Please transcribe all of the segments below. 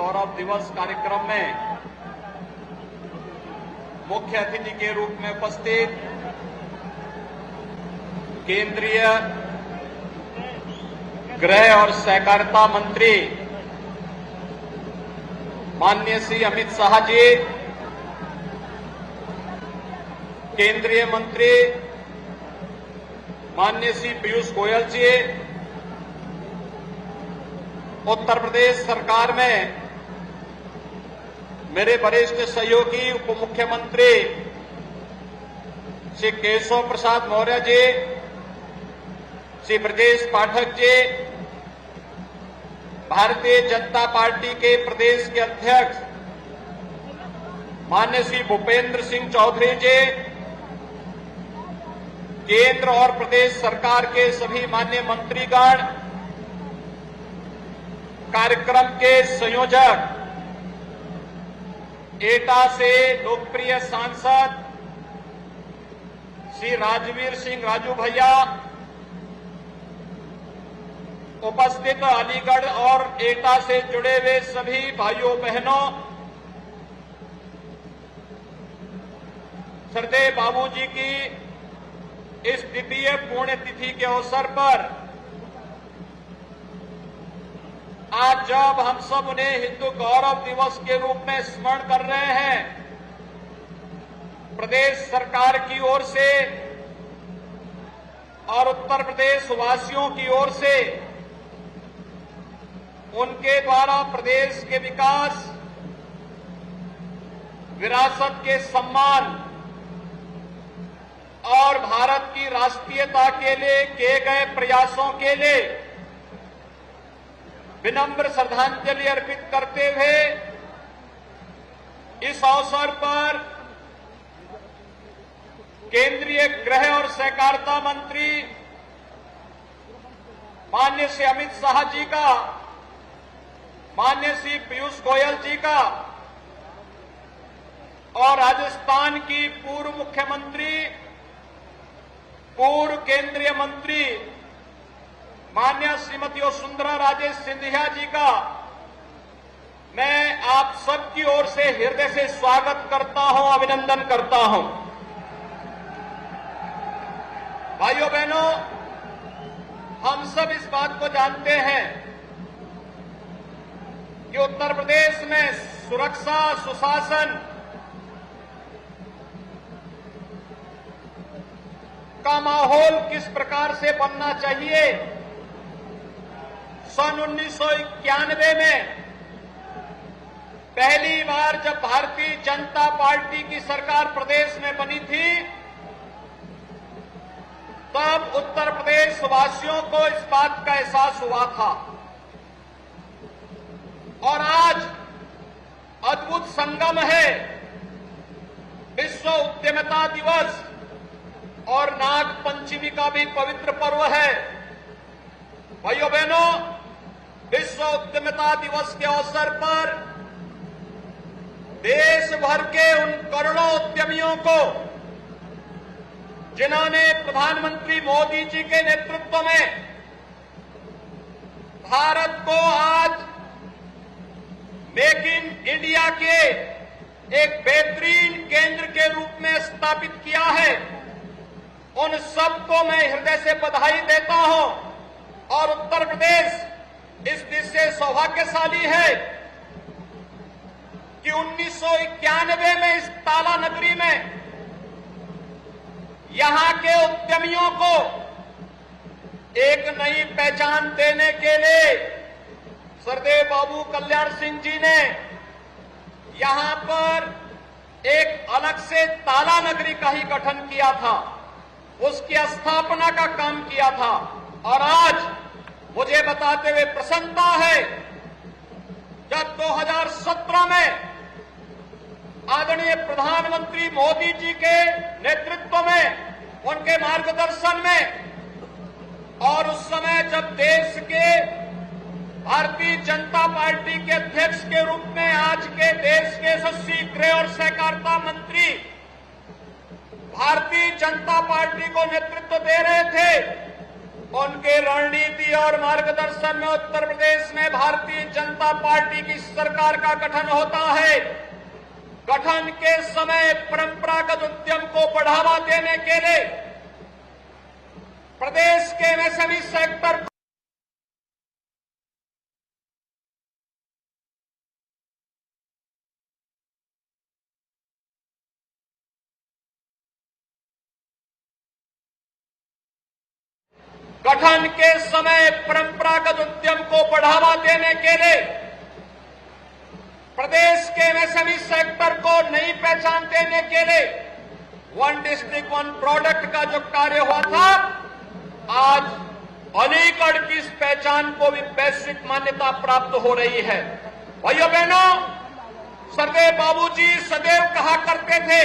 गौरव दिवस कार्यक्रम में मुख्य अतिथि के रूप में उपस्थित केंद्रीय गृह और सहकारिता मंत्री माननीय श्री अमित शाह जी, केंद्रीय मंत्री माननीय श्री पीयूष गोयल जी, उत्तर प्रदेश सरकार में मेरे वरिष्ठ सहयोगी उप मुख्यमंत्री श्री केशव प्रसाद मौर्य जी, श्री ब्रजेश पाठक जी, भारतीय जनता पार्टी के प्रदेश के अध्यक्ष माननीय श्री भूपेंद्र सिंह चौधरी जी, केंद्र और प्रदेश सरकार के सभी माननीय मंत्रीगण, कार्यक्रम के संयोजक, एटा से लोकप्रिय सांसद श्री राजवीर सिंह राजू भैया, उपस्थित अलीगढ़ और एटा से जुड़े हुए सभी भाइयों बहनों, सरदेव बाबूजी की इस द्वितीय पुण्यतिथि के अवसर पर आज जब हम सब उन्हें हिंदू गौरव दिवस के रूप में स्मरण कर रहे हैं, प्रदेश सरकार की ओर से और उत्तर प्रदेश वासियों की ओर से उनके द्वारा प्रदेश के विकास, विरासत के सम्मान और भारत की राष्ट्रीयता के लिए किए गए प्रयासों के लिए विनम्र श्रद्धांजलि अर्पित करते हुए इस अवसर पर केंद्रीय गृह और सहकारिता मंत्री माननीय श्री अमित शाह जी का, माननीय श्री पीयूष गोयल जी का और राजस्थान की पूर्व मुख्यमंत्री, पूर्व केंद्रीय मंत्री माननीय श्रीमती वसुंधरा राजे सिंधिया जी का मैं आप सबकी ओर से हृदय से स्वागत करता हूं, अभिनंदन करता हूं। भाइयों बहनों, हम सब इस बात को जानते हैं कि उत्तर प्रदेश में सुरक्षा, सुशासन का माहौल किस प्रकार से बनना चाहिए। सन 1991 में पहली बार जब भारतीय जनता पार्टी की सरकार प्रदेश में बनी थी, तब उत्तर प्रदेश वासियों को इस बात का एहसास हुआ था। और आज अद्भुत संगम है, विश्व उद्यमिता दिवस और नाग पंचमी का भी पवित्र पर्व है। भाइयों बहनों, विश्व उद्यमिता दिवस के अवसर पर देश भर के उन करोड़ों उद्यमियों को जिन्होंने प्रधानमंत्री मोदी जी के नेतृत्व में भारत को आज मेक इन इंडिया के एक बेहतरीन केंद्र के रूप में स्थापित किया है, उन सबको मैं हृदय से बधाई देता हूं। और उत्तर प्रदेश इस दिश से सौभाग्यशाली है कि 1991 में इस ताला नगरी में यहां के उद्यमियों को एक नई पहचान देने के लिए सरदेव बाबू कल्याण सिंह जी ने यहां पर एक अलग से ताला नगरी का ही गठन किया था, उसकी स्थापना का काम किया था। और आज मुझे बताते हुए प्रसन्नता है, जब 2017 में आदरणीय प्रधानमंत्री मोदी जी के नेतृत्व में, उनके मार्गदर्शन में, और उस समय जब देश के भारतीय जनता पार्टी के अध्यक्ष के रूप में आज के देश के यशस्वी गृह और सहकारिता मंत्री भारतीय जनता पार्टी को नेतृत्व दे रहे थे, उनके रणनीति और मार्गदर्शन में उत्तर प्रदेश में भारतीय जनता पार्टी की सरकार का गठन होता है। गठन के समय परंपरागत उद्यम को बढ़ावा देने के लिए प्रदेश के एमएसएमई सेक्टर गठन के समय परंपरागत उद्यम को बढ़ावा देने के लिए प्रदेश के एमएसएमई सेक्टर को नई पहचान देने के लिए वन डिस्ट्रिक्ट वन प्रोडक्ट का जो कार्य हुआ था, आज अलीगढ़ की इस पहचान को भी वैश्विक मान्यता प्राप्त हो रही है। भाइयों बहनों, सरदेव बाबूजी सदैव कहा करते थे,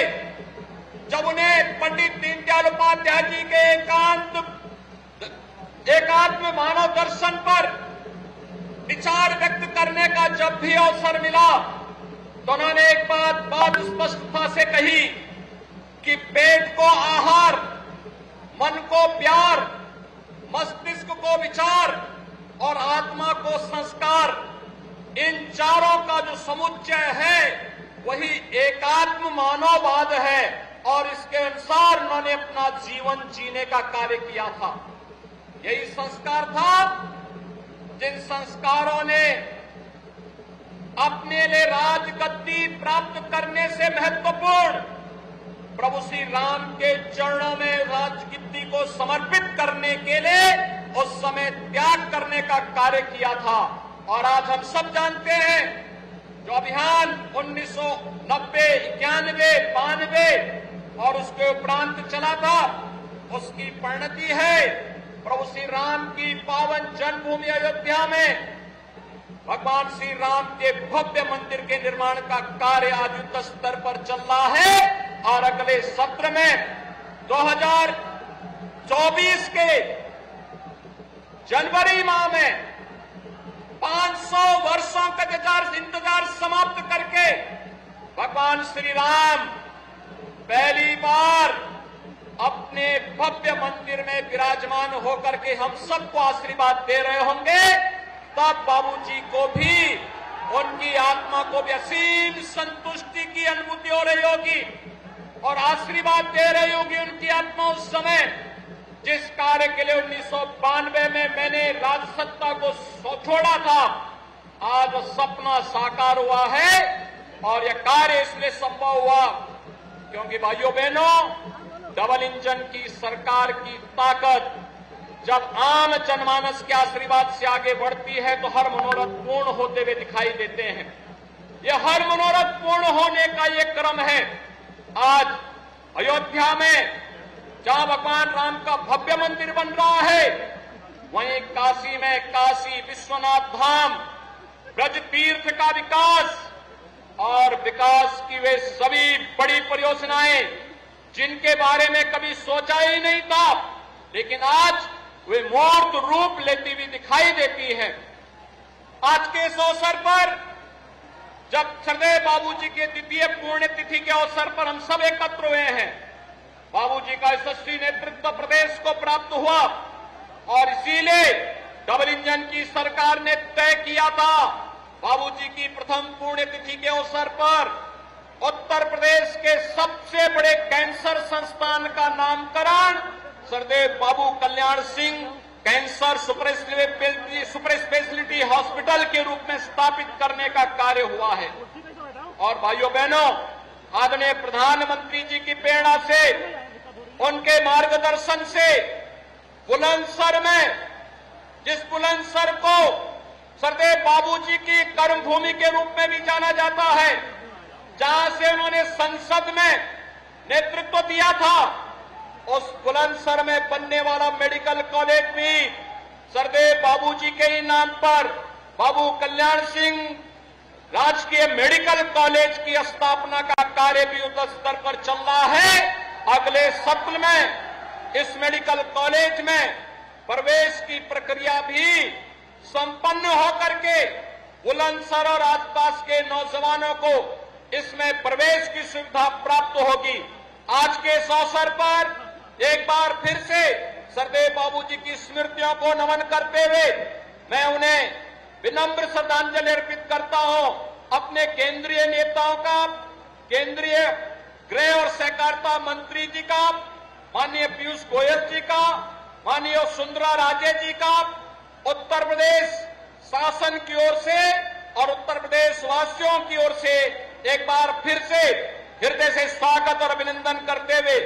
जब उन्हें पंडित दीनदयाल उपाध्याय जी के एकात्म मानव दर्शन पर विचार व्यक्त करने का जब भी अवसर मिला तो उन्होंने एक बात स्पष्टता से कही कि पेट को आहार, मन को प्यार, मस्तिष्क को विचार और आत्मा को संस्कार, इन चारों का जो समुच्चय है वही एकात्म मानववाद है और इसके अनुसार उन्होंने अपना जीवन जीने का कार्य किया था। यही संस्कार था जिन संस्कारों ने अपने लिए राजगद्दी प्राप्त करने से महत्वपूर्ण प्रभु श्री राम के चरणों में राजगद्दी को समर्पित करने के लिए उस समय त्याग करने का कार्य किया था। और आज हम सब जानते हैं जो अभियान 1990, 91, 92 और उसके उपरांत चला था, उसकी परिणति है प्रभु श्री राम की पावन जन्मभूमि अयोध्या में भगवान श्री राम के भव्य मंदिर के निर्माण का कार्य आज युद्ध स्तर पर चल रहा है। और अगले सत्र में 2024 के जनवरी माह में 500 वर्षों का इंतजार समाप्त करके भगवान श्री राम पहली बार अपने भव्य मंदिर में विराजमान होकर के हम सबको आशीर्वाद दे रहे होंगे। तब बाबूजी को भी, उनकी आत्मा को भी असीम संतुष्टि की अनुभूति हो रही होगी और आशीर्वाद दे रही होगी उनकी आत्मा उस समय जिस कार्य के लिए 1992 में मैंने राजसत्ता को छोड़ा था। आज वो सपना साकार हुआ है और यह कार्य इसलिए संभव हुआ क्योंकि भाइयों बहनों, डबल इंजन की सरकार की ताकत जब आम जनमानस के आशीर्वाद से आगे बढ़ती है तो हर मनोरथ पूर्ण होते हुए दिखाई देते हैं। यह हर मनोरथ पूर्ण होने का ये क्रम है। आज अयोध्या में जहां भगवान राम का भव्य मंदिर बन रहा है, वहीं काशी में काशी विश्वनाथ धाम, ब्रज तीर्थ का विकास और विकास की वे सभी बड़ी परियोजनाएं जिनके बारे में कभी सोचा ही नहीं था, लेकिन आज वे मूर्त रूप लेती हुई दिखाई देती है। आज के इस अवसर पर जब सरदेव बाबूजी के द्वितीय पुण्यतिथि के अवसर पर हम सब एकत्र हुए हैं, बाबूजी का यशस्वी नेतृत्व प्रदेश को प्राप्त हुआ और इसीलिए डबल इंजन की सरकार ने तय किया था बाबूजी की प्रथम पुण्यतिथि के अवसर पर उत्तर प्रदेश के सबसे बड़े कैंसर संस्थान का नामकरण सरदेव Babu Kalyan Singh cancer super speciality hospital के रूप में स्थापित करने का कार्य हुआ है। और भाइयों बहनों, आदरणीय प्रधानमंत्री जी की प्रेरणा से, उनके मार्गदर्शन से बुलंदशहर में, जिस बुलंदशहर को सरदेव बाबूजी की कर्मभूमि के रूप में भी जाना जाता है, जहां से उन्होंने संसद में नेतृत्व दिया था, उस बुलंदशहर में बनने वाला मेडिकल कॉलेज भी सरदेव बाबूजी के ही नाम पर बाबू कल्याण सिंह राजकीय मेडिकल कॉलेज की स्थापना का कार्य भी युद्ध स्तर पर चल रहा है। अगले सत्र में इस मेडिकल कॉलेज में प्रवेश की प्रक्रिया भी संपन्न होकर के बुलंदशहर और आसपास के नौजवानों को इसमें प्रवेश की सुविधा प्राप्त होगी। आज के इस अवसर पर एक बार फिर से सरदेव बाबू जी की स्मृतियों को नमन करते हुए मैं उन्हें विनम्र श्रद्धांजलि अर्पित करता हूं। अपने केंद्रीय नेताओं का, केंद्रीय गृह और सहकारिता मंत्री जी का, माननीय पीयूष गोयल जी का, माननीय सुंदरा राजे जी का, उत्तर प्रदेश शासन की ओर से और उत्तर प्रदेश वासियों की ओर से एक बार फिर से हृदय से स्वागत और अभिनंदन करते हुए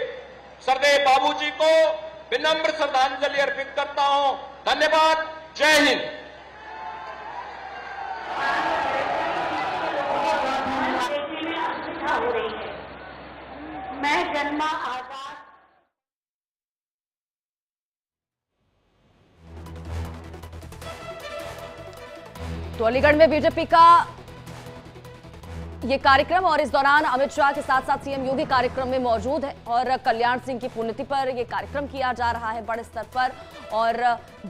सरदेव बाबू जी को विनम्र श्रद्धांजलि अर्पित करता हूं। धन्यवाद। जय हिंद। हो रही है। मैं जन्मा आजाद। तो अलीगढ़ में बीजेपी का ये कार्यक्रम और इस दौरान अमित शाह के साथ साथ सीएम योगी कार्यक्रम में मौजूद है और कल्याण सिंह की पुण्यतिथि पर ये कार्यक्रम किया जा रहा है बड़े स्तर पर और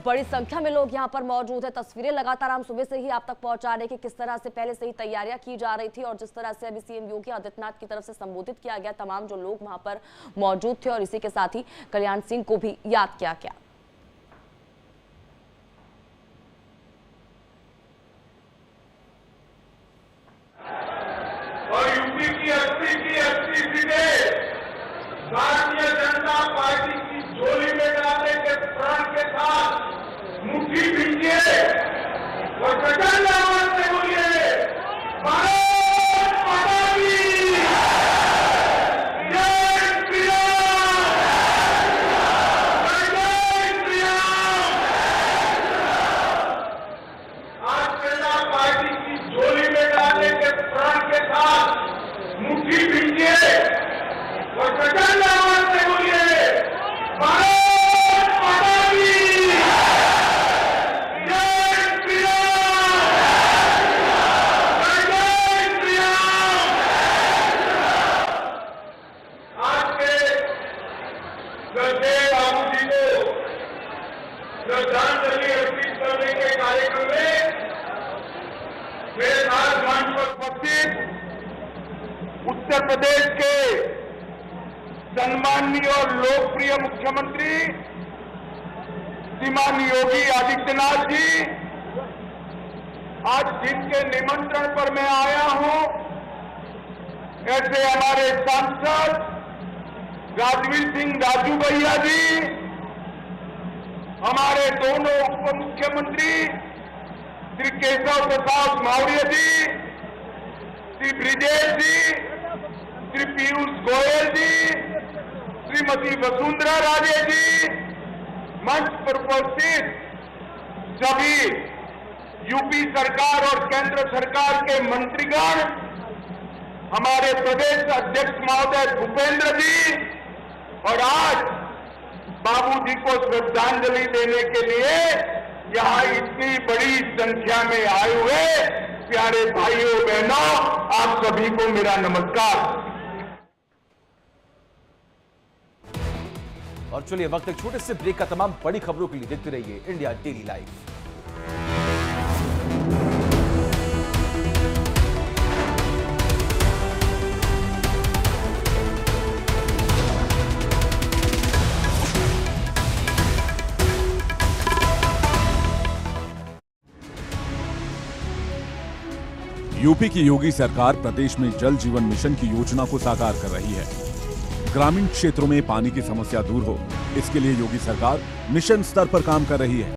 बड़ी संख्या में लोग यहां पर मौजूद है। तस्वीरें लगातार हम सुबह से ही आप तक पहुंचा रहे कि किस तरह से पहले से ही तैयारियां की जा रही थी और जिस तरह से अभी सीएम योगी आदित्यनाथ की तरफ से संबोधित किया गया, तमाम जो लोग वहां पर मौजूद थे और इसी के साथ ही कल्याण सिंह को भी याद किया गया। भारतीय जनता पार्टी की झोली में डालने के प्रण के साथ मुट्ठी भीजिए और प्रचंड आवाज से बोलिए, भारत माता की जय श्री राम, जय श्री राम। आज जनता पार्टी की झोली में डालने के प्रण के साथ मुट्ठी भीजिए और प्रचंड आवाज से बोलिए, भारत माता की जय श्री राम, जय श्री राम। आज के सरदेव बाबू जी को श्रद्धांजलि अर्पित करने के कार्यक्रम में मेरे साथ मंच पर उपस्थित उत्तर प्रदेश के सम्माननीय और लोकप्रिय मुख्यमंत्री श्रीमान योगी आदित्यनाथ जी, आज जिनके निमंत्रण पर मैं आया हूं, ऐसे हमारे सांसद राजवीर सिंह राजू भैया जी, हमारे दोनों उप मुख्यमंत्री श्री केशव प्रसाद मौर्य जी, श्री ब्रिजेश जी, श्री पीयूष गोयल जी, श्रीमती वसुंधरा राजे जी, मंच पर उपस्थित सभी यूपी सरकार और केंद्र सरकार के मंत्रीगण, हमारे प्रदेश अध्यक्ष महोदय भूपेंद्र जी और आज बाबूजी को श्रद्धांजलि देने के लिए यहां इतनी बड़ी संख्या में आए हुए प्यारे भाइयों बहनों, आप सभी को मेरा नमस्कार। और चलिए वक्त एक छोटे से ब्रेक का, तमाम बड़ी खबरों के लिए देखते रहिए इंडिया डेली लाइव। यूपी की योगी सरकार प्रदेश में जल जीवन मिशन की योजना को साकार कर रही है। ग्रामीण क्षेत्रों में पानी की समस्या दूर हो, इसके लिए योगी सरकार मिशन स्तर पर काम कर रही है।